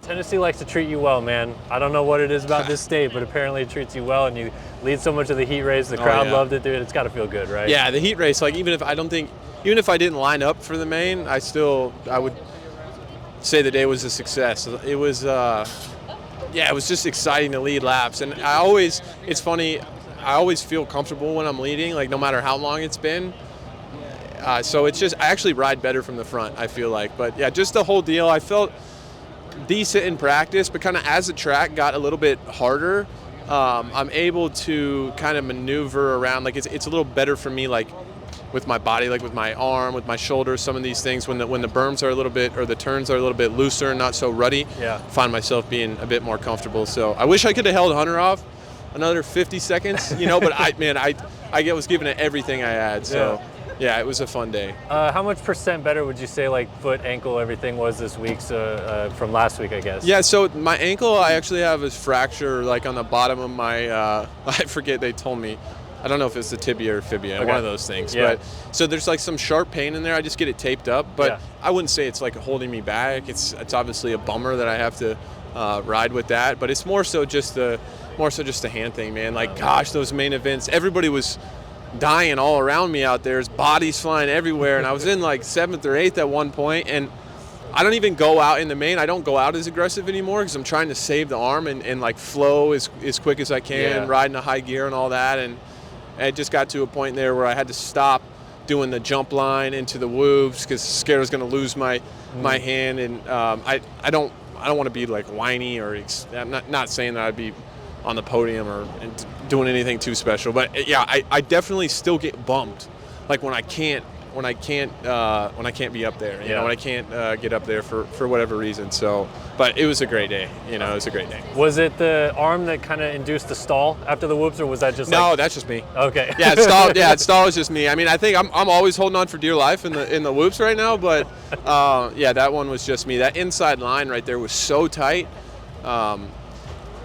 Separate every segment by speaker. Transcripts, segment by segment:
Speaker 1: Tennessee likes to treat you well, man. I don't know what it is about this state, but apparently it treats you well, and you lead so much of the heat race. The crowd loved it, dude. It's got to feel good, right?
Speaker 2: Yeah, the heat race. Like even if I didn't line up for the main, I would say the day was a success. It was, it was just exciting to lead laps, and it's funny. I always feel comfortable when I'm leading, like no matter how long it's been. So it's just I actually ride better from the front, I feel like. But yeah, just the whole deal. I felt decent in practice, but kind of as the track got a little bit harder, I'm able to kind of maneuver around. Like it's a little better for me, like with my body, like with my arm, with my shoulders, some of these things when the berms are a little bit, or the turns are a little bit looser and not so ruddy, find myself being a bit more comfortable. So I wish I could have held Hunter off another 50 seconds, but I was giving it everything I had. So yeah, it was a fun day.
Speaker 1: How much % better would you say, like foot, ankle, everything was this week from last week, I guess?
Speaker 2: Yeah, so my ankle, I actually have a fracture like on the bottom of my, I forget, they told me. I don't know if it's the tibia or fibia, one of those things. Yeah. But so there's like some sharp pain in there. I just get it taped up, but I wouldn't say it's like holding me back. It's obviously a bummer that I have to ride with that, but it's more so just the hand thing, man. Like, gosh, those main events, everybody was dying all around me out there. There's bodies flying everywhere, and I was in like 7th or 8th at one point, and I don't even go out in the main. I don't go out as aggressive anymore because I'm trying to save the arm and like flow as quick as I can, riding a high gear and all that. And it just got to a point there where I had to stop doing the jump line into the whoops because scared I was going to lose my hand. And I don't want to be like whiny or I'm not saying that I'd be on the podium or doing anything too special, but yeah, I definitely still get bummed, like when I can't be up there, when I can't get up there for whatever reason. So, but it was a great day. It was a great day.
Speaker 1: Was it the arm that kind of induced the stall after the whoops, or was that just
Speaker 2: no? That's just me.
Speaker 1: Okay.
Speaker 2: Yeah, stall is just me. I mean, I think I'm always holding on for dear life in the whoops right now, but that one was just me. That inside line right there was so tight.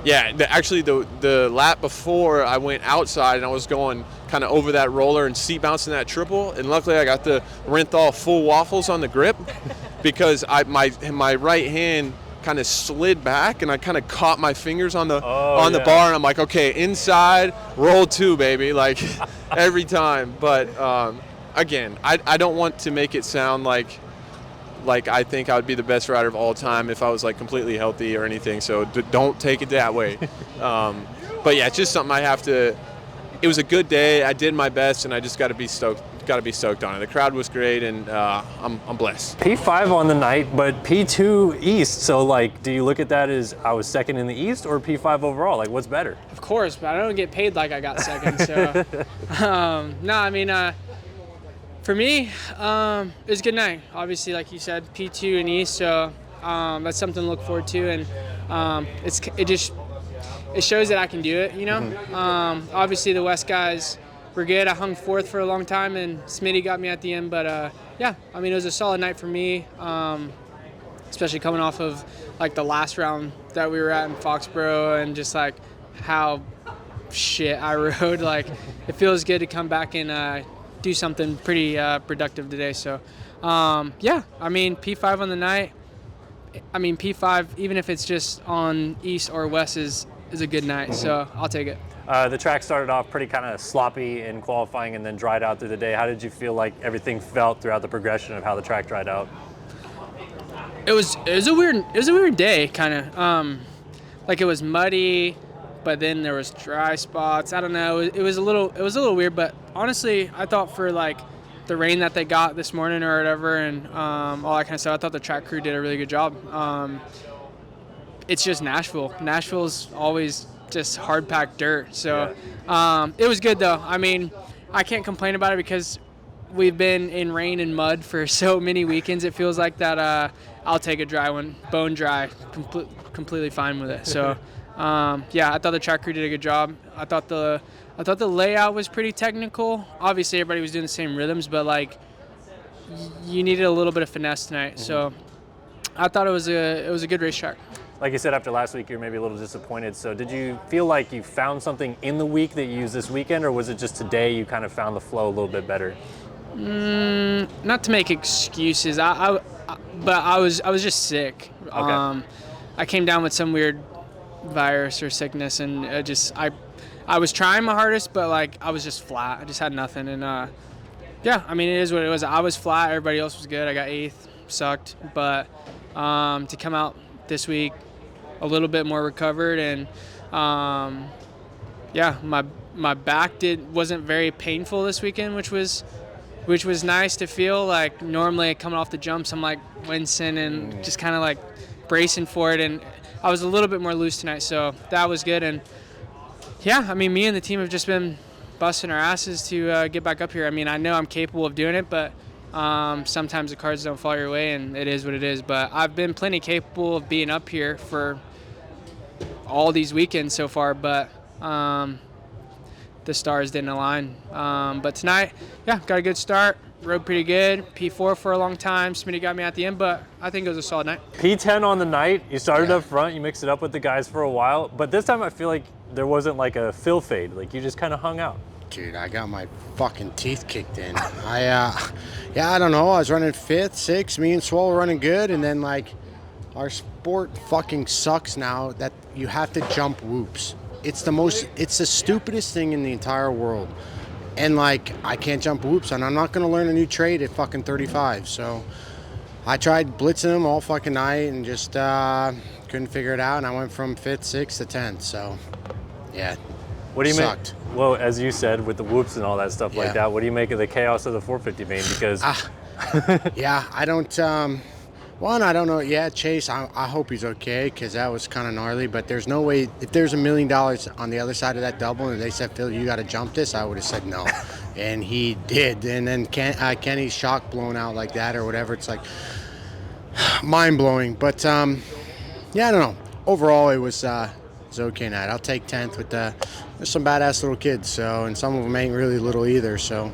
Speaker 2: Actually, the lap before I went outside and I was going kind of over that roller and seat bouncing that triple, and luckily I got the Renthal full waffles on the grip because my right hand kind of slid back and I kind of caught my fingers on the bar, and I'm like, okay, inside, roll 2, baby, like every time. But again, I don't want to make it sound like I think I would be the best rider of all time if I was like completely healthy or anything. So don't take it that way. But yeah, it's just something I have to. It was a good day. I did my best, and I just got to be stoked. Got to be stoked on it. The crowd was great, and I'm blessed.
Speaker 1: P5 on the night, but P2 East. So like, do you look at that as I was second in the East or P5 overall? Like, what's better?
Speaker 3: Of course, but I don't get paid like I got second. So for me, it was a good night. Obviously, like you said, P2 and East, so that's something to look forward to, and it shows that I can do it. Obviously the West guys were good. I hung 4th for a long time, and Smitty got me at the end. But it was a solid night for me, especially coming off of like the last round that we were at in Foxborough, and just like how shit I rode. Like, it feels good to come back and do something pretty productive today. So P5 on the night, P5, even if it's just on East or West, is a good night. So I'll take it.
Speaker 1: The track started off pretty kind of sloppy in qualifying and then dried out through the day. How did you feel like everything felt throughout the progression of how the track dried out?
Speaker 3: It was a weird day, kind of. Like, it was muddy, but then there was dry spots. I don't know. It was a little weird, but honestly, I thought for like the rain that they got this morning or whatever, and all that kind of stuff, I thought the track crew did a really good job. It's just Nashville. Nashville's always just hard-packed dirt. So it was good, though. I mean, I can't complain about it because we've been in rain and mud for so many weekends. It feels like that I'll take a dry one, bone dry, completely fine with it. So, I thought the track crew did a good job. I thought the layout was pretty technical. Obviously, everybody was doing the same rhythms, but, like, you needed a little bit of finesse tonight. So I thought it was a good racetrack.
Speaker 1: Like you said, after last week, you're maybe a little disappointed. So did you feel like you found something in the week that you used this weekend, or was it just today you kind of found the flow a little bit better?
Speaker 3: Not to make excuses, but I was just sick.
Speaker 1: Okay.
Speaker 3: I came down with some weird virus or sickness, and I was trying my hardest, but like I was just flat. I just had nothing, and yeah, I mean it is what it was. I was flat. Everybody else was good. I got 8th, sucked, but to come out this week a little bit more recovered, and yeah, my back wasn't very painful this weekend, which was nice to feel. Like normally coming off the jumps, I'm like wincing and just kind of like bracing for it, and I was a little bit more loose tonight, so that was good. And yeah, I mean, me and the team have just been busting our asses to get back up here. I mean, I know I'm capable of doing it, but sometimes the cards don't fall your way, and it is what it is. But I've been plenty capable of being up here for all these weekends so far, but the stars didn't align. But tonight, yeah, got a good start. Rode pretty good. P4 for a long time. Smitty got me at the end, but I think it was a solid night.
Speaker 1: P10 on the night. You started up front. You mixed it up with the guys for a while. But this time I feel like there wasn't like a fill fade. Like you just kind of hung out.
Speaker 4: Dude, I got my fucking teeth kicked in. Yeah, I don't know. I was running 5th, 6th. Me and Swole were running good. And then, like, our sport fucking sucks now that you have to jump whoops. It's the stupidest thing in the entire world. And, like, I can't jump whoops, and I'm not going to learn a new trade at fucking 35. So I tried blitzing them all fucking night and just couldn't figure it out. And I went from 5th, 6th to 10th. So, yeah.
Speaker 1: What do you
Speaker 4: sucked.
Speaker 1: make? Well, as you said, with the whoops and all that stuff like that, what do you make of the chaos of the 450 main? Because
Speaker 4: yeah, I don't. One, I don't know. Yeah, Chase, I hope he's okay because that was kind of gnarly. But there's no way, if there's $1 million on the other side of that double and they said, Phil, you got to jump this, I would have said no. And he did. And then Kenny's shock blown out like that or whatever. It's like mind blowing. But yeah, I don't know. Overall, it was okay night. I'll take 10th with there's some badass little kids. So, and some of them ain't really little either. So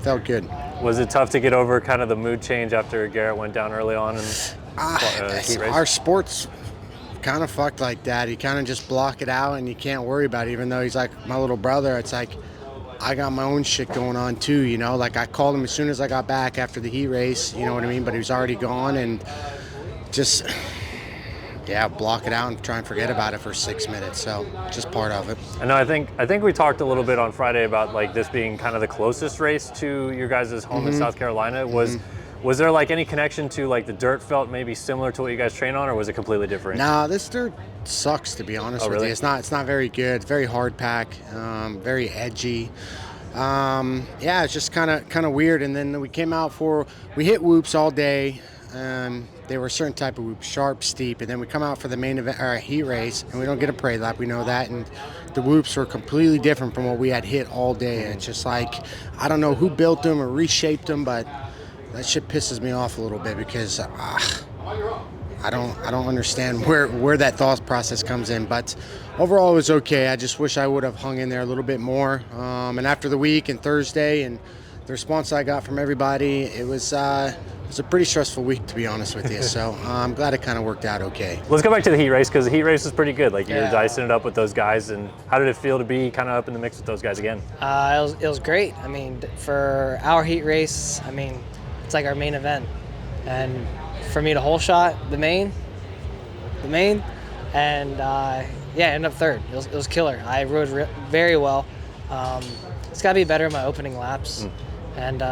Speaker 4: felt good.
Speaker 1: Was it tough to get over kind of the mood change after Garrett went down early on?
Speaker 4: Our sport's kind of fucked like that. You kind of just block it out and you can't worry about it. Even though he's like my little brother, it's like I got my own shit going on too, you know? Like I called him as soon as I got back after the heat race, you know what I mean? But he was already gone and just, yeah, block it out and try and forget about it for 6 minutes. So just part of it.
Speaker 1: I know. I think we talked a little bit on Friday about like this being kind of the closest race to your guys' home in South Carolina. Was there like any connection to like the dirt felt maybe similar to what you guys train on, or was it completely different?
Speaker 4: Nah, this dirt sucks, to be honest with you. It's not very good. It's very hard pack, very edgy. Yeah, it's just kind of weird. And then we came out we hit whoops all day. They were a certain type of whoop, sharp, steep, and then we come out for the main event, or heat race, and we don't get a parade lap. We know that, and the whoops were completely different from what we had hit all day. And it's just like I don't know who built them or reshaped them, but that shit pisses me off a little bit because I don't understand where that thought process comes in. But overall, it was okay. I just wish I would have hung in there a little bit more. And after the week and Thursday and the response I got from everybody, it was a pretty stressful week, to be honest with you. So I'm glad it kind of worked out okay.
Speaker 1: Let's go back to the heat race, because the heat race was pretty good. Like you were dicing it up with those guys, and how did it feel to be kind of up in the mix with those guys again?
Speaker 5: It was great. I mean, for our heat race, I mean, it's like our main event. And for me to hole shot the main, and end up third. It was killer. I rode very well. It's got to be better in my opening laps. And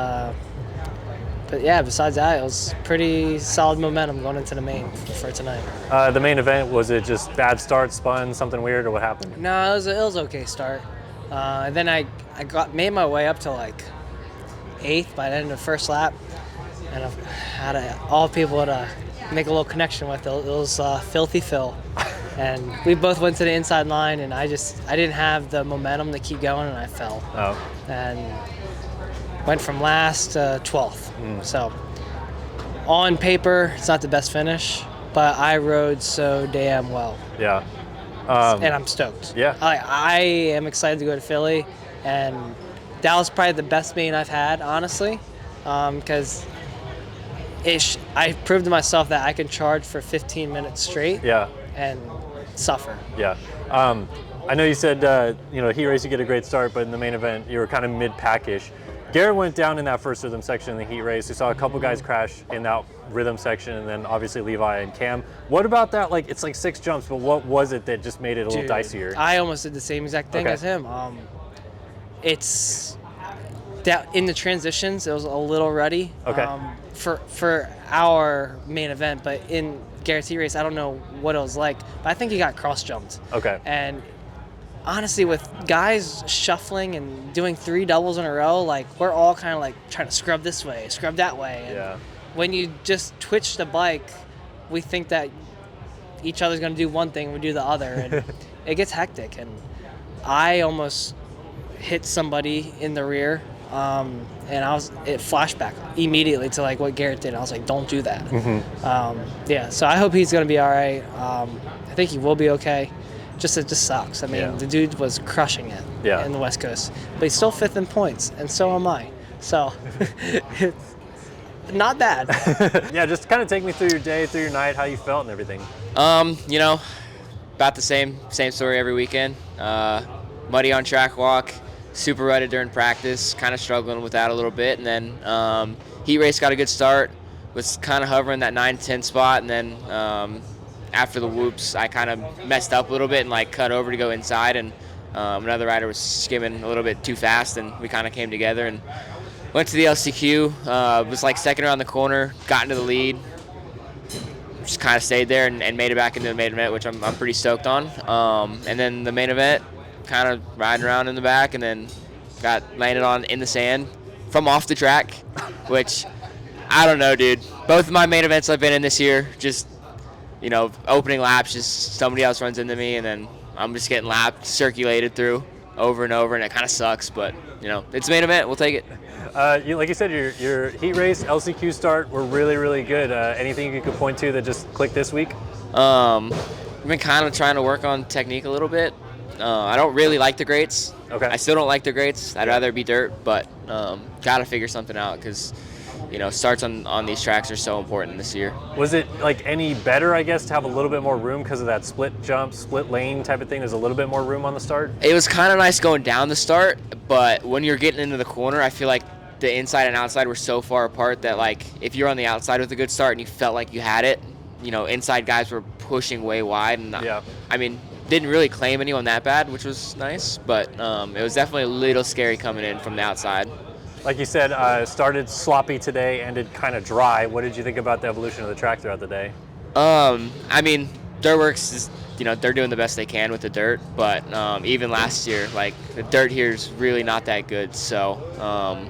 Speaker 5: but yeah, besides that, it was pretty solid momentum going into the main for tonight.
Speaker 1: The main event, was it just bad start, spun, something weird, or what happened?
Speaker 5: No, it was okay start. And then I made my way up to like 8th by the end of the first lap, and I had all people to make a little connection with. It was Filthy Phil, and we both went to the inside line, and I didn't have the momentum to keep going, and I fell. And went from last to 12th. So on paper, it's not the best finish, but I rode so damn well.
Speaker 1: Yeah.
Speaker 5: And I'm stoked.
Speaker 1: Yeah.
Speaker 5: I am excited to go to Philly, and that was probably the best main I've had, honestly, because I proved to myself that I can charge for 15 minutes straight.
Speaker 1: Yeah.
Speaker 5: And suffer.
Speaker 1: Yeah. I know you said, heat race, you get a great start, but in the main event, you were kind of mid-pack-ish. Garrett went down in that first rhythm section in the heat race. We saw a couple guys crash in that rhythm section, and then obviously Levi and Cam. What about that? Like, it's like 6 jumps, but what was it that just made it a little dicier?
Speaker 3: I almost did the same exact thing as him. It's that in the transitions, it was a little ruddy for our main event, but in Garrett's heat race, I don't know what it was like, but I think he got cross jumped.
Speaker 1: Okay.
Speaker 3: And honestly, with guys shuffling and doing 3 doubles in a row, like, we're all kind of like trying to scrub this way, scrub that way. And when you just twitch the bike, we think that each other's going to do one thing, we do the other, and it gets hectic. And I almost hit somebody in the rear, and it flashback immediately to like what Garrett did. I was like, don't do that. So I hope he's going to be all right. I think he will be okay. It just sucks. I mean, the dude was crushing it in the West Coast, but he's still 5th in points, and so am I. So it's not bad.
Speaker 1: Yeah, just kind of take me through your day, through your night, how you felt and everything.
Speaker 6: You know, about the same story every weekend. Muddy on track walk, super rutted during practice, kind of struggling with that a little bit, and then heat race got a good start, was kind of hovering that 9-10 spot, and then after the whoops, I kind of messed up a little bit and like cut over to go inside, and another rider was skimming a little bit too fast, and we kind of came together and went to the LCQ. Was like second around the corner, got into the lead, just kind of stayed there and made it back into the main event, which I'm pretty stoked on. And then the main event, kind of riding around in the back, and then got landed on in the sand from off the track, which I don't know, dude. Both of my main events I've been in this year, just, you know, opening laps, just somebody else runs into me, and then I'm just getting lapped, circulated through over and over, and it kind of sucks, but, you know, it's the main event. We'll take it.
Speaker 1: Like you said, your heat race, LCQ start were really, really good. Anything you could point to that just clicked this week?
Speaker 6: We've been kind of trying to work on technique a little bit. I don't really like the grates.
Speaker 1: Okay.
Speaker 6: I still don't like the grates. I'd rather be dirt, but got to figure something out because, you know, starts on these tracks are so important this year.
Speaker 1: Was it like any better, I guess, to have a little bit more room because of that split jump, split lane type of thing? There's a little bit more room on the start?
Speaker 6: It was kind of nice going down the start, but when you're getting into the corner, I feel like the inside and outside were so far apart that, like, if you're on the outside with a good start and you felt like you had it, you know, inside guys were pushing way wide. And I mean, didn't really claim anyone that bad, which was nice, but it was definitely a little scary coming in from the outside.
Speaker 1: Like you said, started sloppy today, ended kind of dry. What did you think about the evolution of the track throughout the day?
Speaker 6: I mean, Dirtworks is, you know, they're doing the best they can with the dirt, but even last year, like, the dirt here is really not that good. So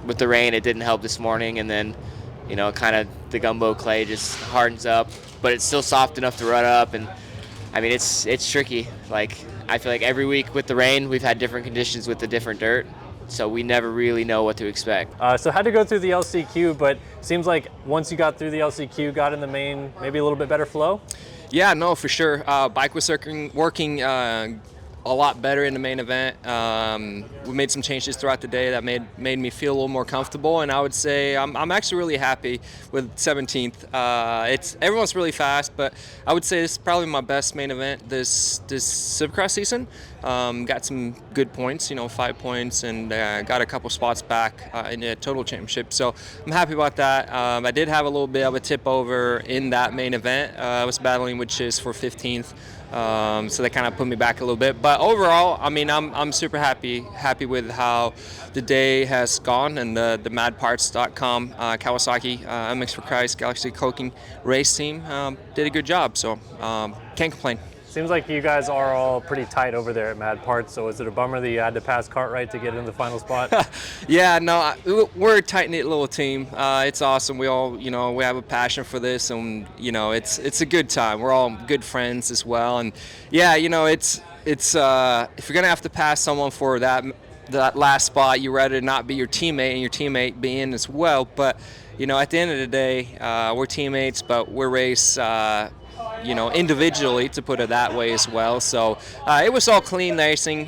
Speaker 6: with the rain, it didn't help this morning, and then, you know, kind of the gumbo clay just hardens up, but it's still soft enough to rut up, and I mean, it's tricky. Like, I feel like every week with the rain, we've had different conditions with the different dirt, so we never really know what to expect.
Speaker 1: So had to go through the LCQ, but seems like once you got through the LCQ, got in the main, maybe a little bit better flow?
Speaker 7: Yeah, no, for sure. Bike was working a lot better in the main event. We made some changes throughout the day that made me feel a little more comfortable, and I would say I'm actually really happy with 17th. Everyone's really fast, but I would say this is probably my best main event this supercross season. Got some good points, 5 points, and got a couple spots back in the total championship. So I'm happy about that. I did have a little bit of a tip over in that main event. I was battling with Chiz for 15th. So that kind of put me back a little bit, but overall, I mean, I'm super happy with how the day has gone, and the madparts.com Kawasaki MX for Christ Galaxy Coking race team did a good job, so can't complain.
Speaker 1: Seems like you guys are all pretty tight over there at Mad Parts, so is it a bummer that you had to pass Cartwright to get in the final spot?
Speaker 7: Yeah, no, we're a tight-knit little team. It's awesome. We all, we have a passion for this, and, it's a good time. We're all good friends as well, and yeah, it's if you're going to have to pass someone for that last spot, you'd rather not be your teammate and your teammate be in as well, but, at the end of the day, we're teammates, but we're race individually, to put it that way as well. So it was all clean racing.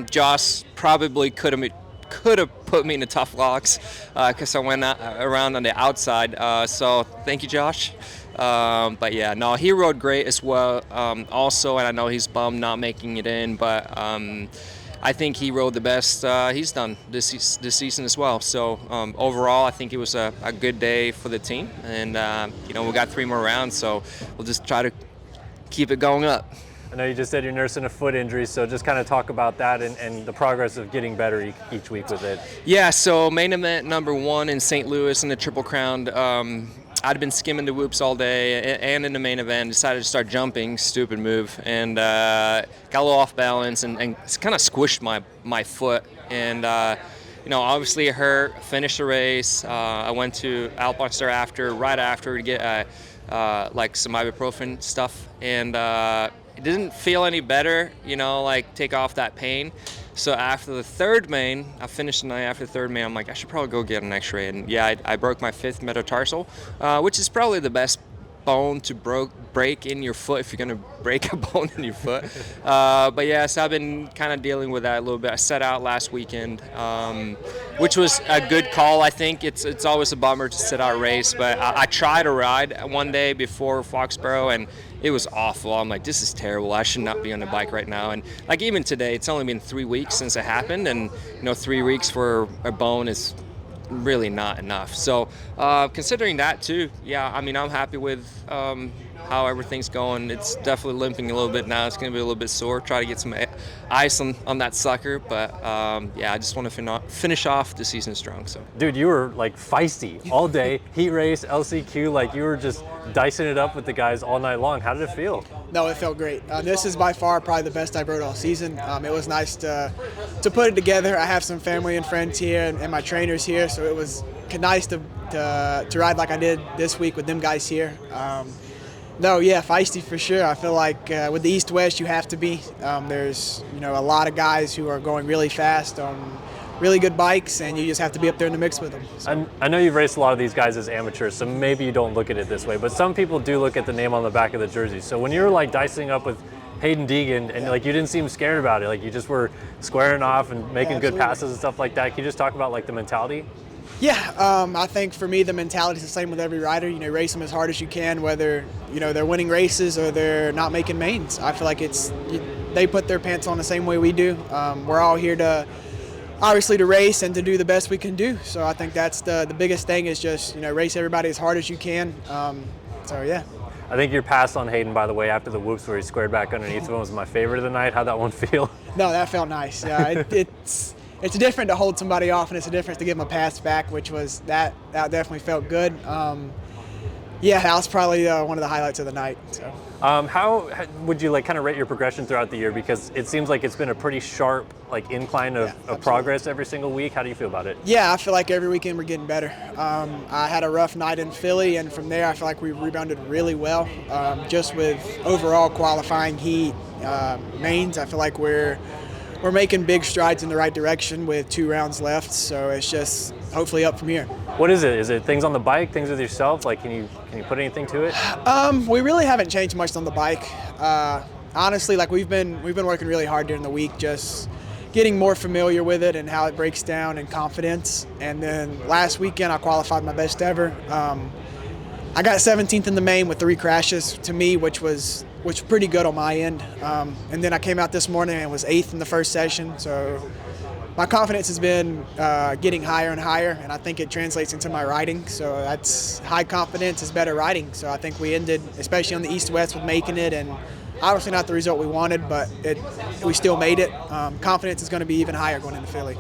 Speaker 7: Josh probably could have put me in the tough locks because I went around on the outside. So thank you, Josh. But yeah, no, he rode great as well. Also, and I know he's bummed not making it in, but I think he rode the best he's done this season as well. So overall, I think it was a good day for the team, and we got 3 more rounds, so we'll just try to keep it going up.
Speaker 1: I know you just said you're nursing a foot injury, so just kind of talk about that and the progress of getting better each week with it.
Speaker 7: Yeah, so main event number 1 in St. Louis in the Triple Crown. I'd been skimming the whoops all day, and in the main event decided to start jumping, stupid move, and got a little off balance and kind of squished my foot. And obviously it hurt. Finished the race. I went to Alpine right after to get some ibuprofen stuff, and it didn't feel any better, take off that pain. So after the third main, I finished the night after the third main, I'm like, I should probably go get an x-ray. And yeah, I broke my 5th metatarsal, which is probably the best bone to break in your foot if you're going to break a bone in your foot. But yeah, so I've been kind of dealing with that a little bit. I set out last weekend, which was a good call. I think it's always a bummer to sit out a race, but I tried to ride one day before Foxborough, and it was awful. I'm like, this is terrible. I should not be on the bike right now. And like even today, it's only been 3 weeks since it happened, and 3 weeks for a bone is really not enough. So considering that too, yeah, I mean, I'm happy with how everything's going. It's definitely limping a little bit now. It's going to be a little bit sore. Try to get some ice on that sucker, but yeah, I just want to finish off the season strong. So,
Speaker 1: dude, you were like feisty all day, heat race, LCQ, like you were just dicing it up with the guys all night long. How did it feel?
Speaker 8: No, it felt great. This is by far probably the best I've rode all season. It was nice to put it together. I have some family and friends here and my trainers here, so it was nice to ride like I did this week with them guys here. No, yeah, feisty for sure. I feel like with the East-West, you have to be. There's a lot of guys who are going really fast on really good bikes, and you just have to be up there in the mix with them. So.
Speaker 1: I know you've raced a lot of these guys as amateurs, so maybe you don't look at it this way, but some people do look at the name on the back of the jersey. So when you were like dicing up with Hayden Deegan and like you didn't seem scared about it, like you just were squaring off and making good passes and stuff like that. Can you just talk about like the mentality?
Speaker 8: Yeah, I think for me the mentality is the same with every rider. Race them as hard as you can, whether they're winning races or they're not making mains. I feel like they put their pants on the same way we do. We're all here to race and to do the best we can do. So I think that's the biggest thing is just race everybody as hard as you can. So yeah.
Speaker 1: I think your pass on Hayden, by the way, after the whoops where he squared back underneath of him was my favorite of the night. How'd that one feel?
Speaker 8: No, that felt nice. Yeah, it's different to hold somebody off, and it's a difference to give them a pass back, which was that definitely felt good. Yeah, that was probably one of the highlights of the night. So.
Speaker 1: How would you kind of rate your progression throughout the year? Because it seems like it's been a pretty sharp incline of progress every single week. How do you feel about it?
Speaker 8: Yeah, I feel like every weekend we're getting better. I had a rough night in Philly, and from there I feel like we rebounded really well. Just with overall qualifying heat, mains, I feel like we're making big strides in the right direction with 2 rounds left. So it's just hopefully up from here.
Speaker 1: What is it? Is it things on the bike, things with yourself? Like, can you put anything to it?
Speaker 8: We really haven't changed much on the bike. Honestly, we've been working really hard during the week, just getting more familiar with it and how it breaks down and confidence. And then last weekend I qualified my best ever. I got 17th in the main with 3 crashes to me, which was pretty good on my end. And then I came out this morning and was 8th in the first session. So my confidence has been getting higher and higher, and I think it translates into my riding. So that's high confidence is better riding. So I think we ended, especially on the East-West, with making it, and obviously not the result we wanted, but we still made it. Confidence is going to be even higher going into Philly.